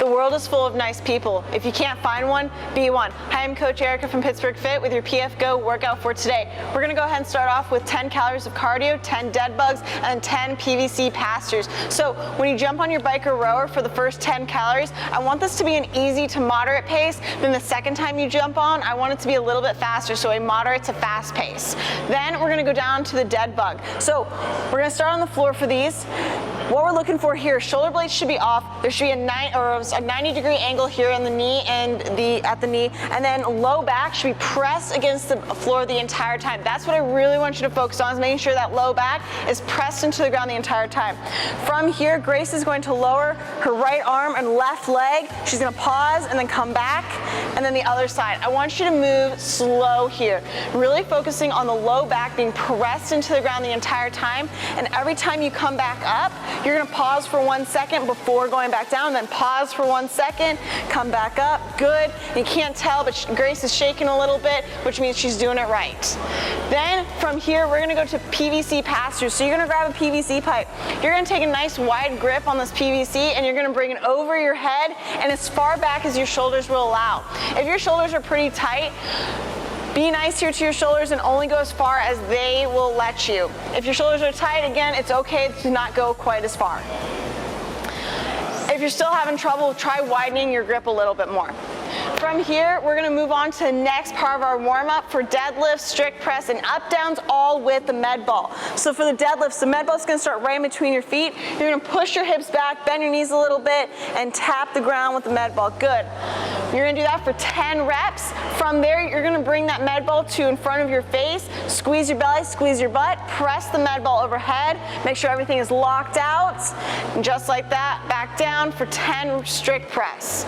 world is full of nice people. If you can't find one, be one. Hi, I'm Coach Erica from Pittsburgh Fit with your PF Go workout for today. We're gonna go ahead and start off with 10 calories of cardio, 10 dead bugs, and 10 PVC Passthroughs. So when you jump on your bike or rower for the first 10 calories, I want this to be an easy to moderate pace. Then the second time you jump on, I want it to be a little bit faster, so a moderate to fast pace. Then we're gonna go down to the dead bug. So we're gonna start on the floor for these. What we're looking for here, shoulder blades should be off. There should be a 90-degree angle here in the knee and at the knee, and then low back should be pressed against the floor the entire time. That's what I really want you to focus on, is making sure that low back is pressed into the ground the entire time. From here, Grace is going to lower her right arm and left leg. She's gonna pause and then come back, and then the other side. I want you to move slow here, really focusing on the low back being pressed into the ground the entire time, and every time you come back up, you're gonna pause for 1 second before going back down, then pause for 1 second, come back up, good. You can't tell, but Grace is shaking a little bit, which means she's doing it right. Then from here, we're gonna go to PVC Passthroughs. So you're gonna grab a PVC pipe. You're gonna take a nice wide grip on this PVC, and you're gonna bring it over your head and as far back as your shoulders will allow. If your shoulders are pretty tight, be nice here to your shoulders and only go as far as they will let you. If your shoulders are tight, again, it's okay to not go quite as far. If you're still having trouble, try widening your grip a little bit more. From here, we're gonna move on to the next part of our warm-up for deadlifts, strict press, and up-downs, all with the med ball. So for the deadlifts, the med ball is gonna start right in between your feet. You're gonna push your hips back, bend your knees a little bit, and tap the ground with the med ball. Good. You're gonna do that for 10 reps. From there, you're gonna bring that med ball to in front of your face, squeeze your belly, squeeze your butt, press the med ball overhead, make sure everything is locked out, and just like that, back down for 10 strict press.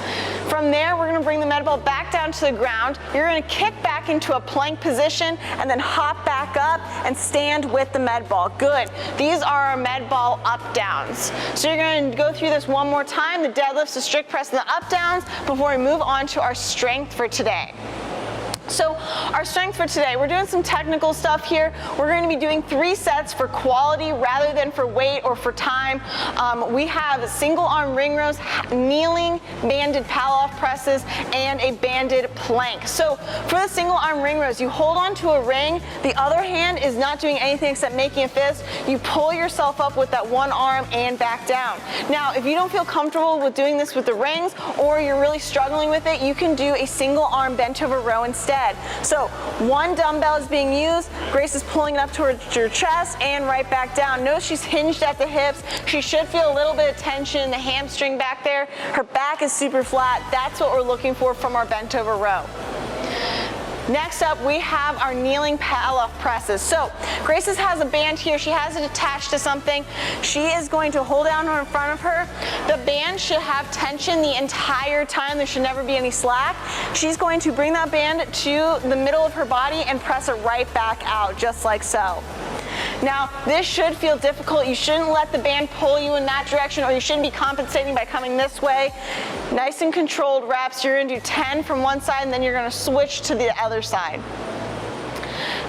From there, we're gonna bring the med ball back down to the ground. You're gonna kick back into a plank position and then hop back up and stand with the med ball. Good. These are our med ball up downs. So you're gonna go through this one more time, the deadlifts, the strict press, and the up downs before we move on to our strength for today. So our strength for today, we're doing some technical stuff here. We're going to be doing 3 sets for quality rather than for weight or for time. We have single arm ring rows, kneeling, banded Pallof presses, and a banded plank. So for the single arm ring rows, you hold on to a ring. The other hand is not doing anything except making a fist. You pull yourself up with that one arm and back down. Now, if you don't feel comfortable with doing this with the rings, or you're really struggling with it, you can do a single arm bent over row instead. So 1 dumbbell is being used, Grace is pulling it up towards your chest and right back down. Notice she's hinged at the hips. She should feel a little bit of tension in the hamstring back there. Her back is super flat. That's what we're looking for from our bent over row. Next up, we have our kneeling Pallof presses. So Grace has a band here. She has it attached to something. She is going to hold down in front of her. The band should have tension the entire time. There should never be any slack. She's going to bring that band to the middle of her body and press it right back out, just like so. Now, this should feel difficult. You shouldn't let the band pull you in that direction, or you shouldn't be compensating by coming this way. Nice and controlled reps. You're gonna do 10 from one side, and then you're gonna switch to the other side.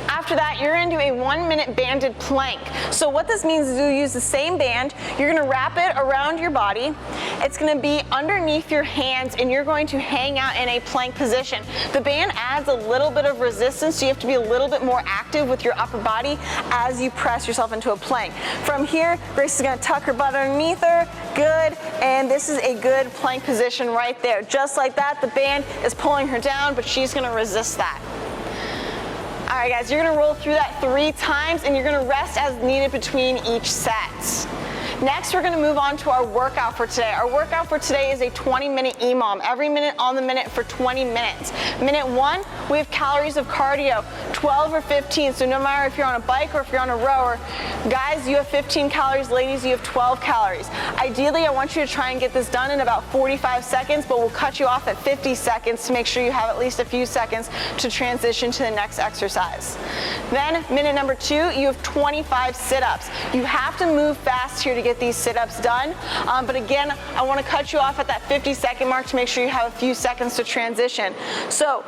After that, you're gonna do a 1-minute banded plank. So what this means is you use the same band, you're gonna wrap it around your body, it's gonna be underneath your hands, and you're going to hang out in a plank position. The band adds a little bit of resistance, so you have to be a little bit more active with your upper body as you press yourself into a plank. From here, Grace is gonna tuck her butt underneath her, good, and this is a good plank position right there. Just like that, the band is pulling her down, but she's gonna resist that. All right, guys, you're gonna roll through that 3 times, and you're gonna rest as needed between each set. Next, we're gonna move on to our workout for today. Our workout for today is a 20-minute EMOM, every minute on the minute for 20 minutes. Minute 1, we have calories of cardio, 12 or 15, so no matter if you're on a bike or if you're on a rower, guys, you have 15 calories, ladies, you have 12 calories. Ideally, I want you to try and get this done in about 45 seconds, but we'll cut you off at 50 seconds to make sure you have at least a few seconds to transition to the next exercise. Then, minute number 2, you have 25 sit-ups. You have to move fast here to get these sit-ups done, but again, I want to cut you off at that 50-second mark to make sure you have a few seconds to transition. So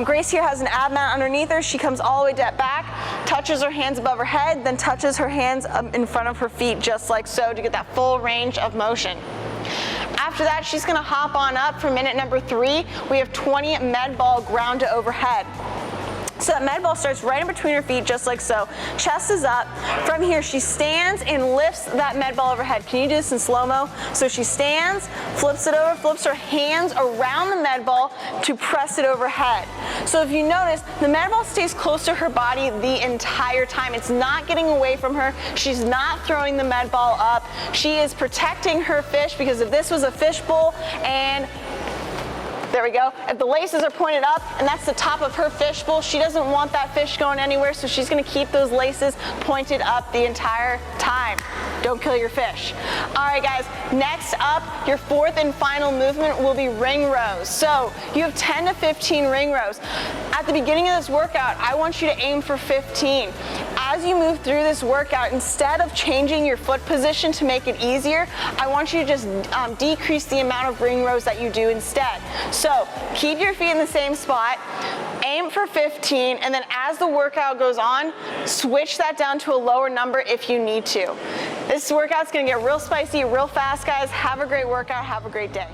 Grace here has an ab mat underneath her. She comes all the way back, touches her hands above her head, then touches her hands in front of her feet, just like so, to get that full range of motion. After After that, she's gonna hop on up for minute number 3. We have 20 med ball ground to overhead. So that med ball starts right in between her feet, just like so. Chest is up. From here, she stands and lifts that med ball overhead. Can you do this in slow-mo? So she stands, flips it over, flips her hands around the med ball to press it overhead. So if you notice, the med ball stays close to her body the entire time. It's not getting away from her. She's not throwing the med ball up. She is protecting her fish, because if this was a fish bowl and there we go. If the laces are pointed up and that's the top of her fish bowl, she doesn't want that fish going anywhere, so she's gonna keep those laces pointed up the entire time. Don't kill your fish. All right, guys, next up, your 4th and final movement will be ring rows. So you have 10 to 15 ring rows. At the beginning of this workout, I want you to aim for 15. As you move through this workout, instead of changing your foot position to make it easier, I want you to just decrease the amount of ring rows that you do instead. So keep your feet in the same spot, aim for 15, and then as the workout goes on, switch that down to a lower number if you need to. This workout's gonna get real spicy, real fast, guys. Have a great workout, have a great day.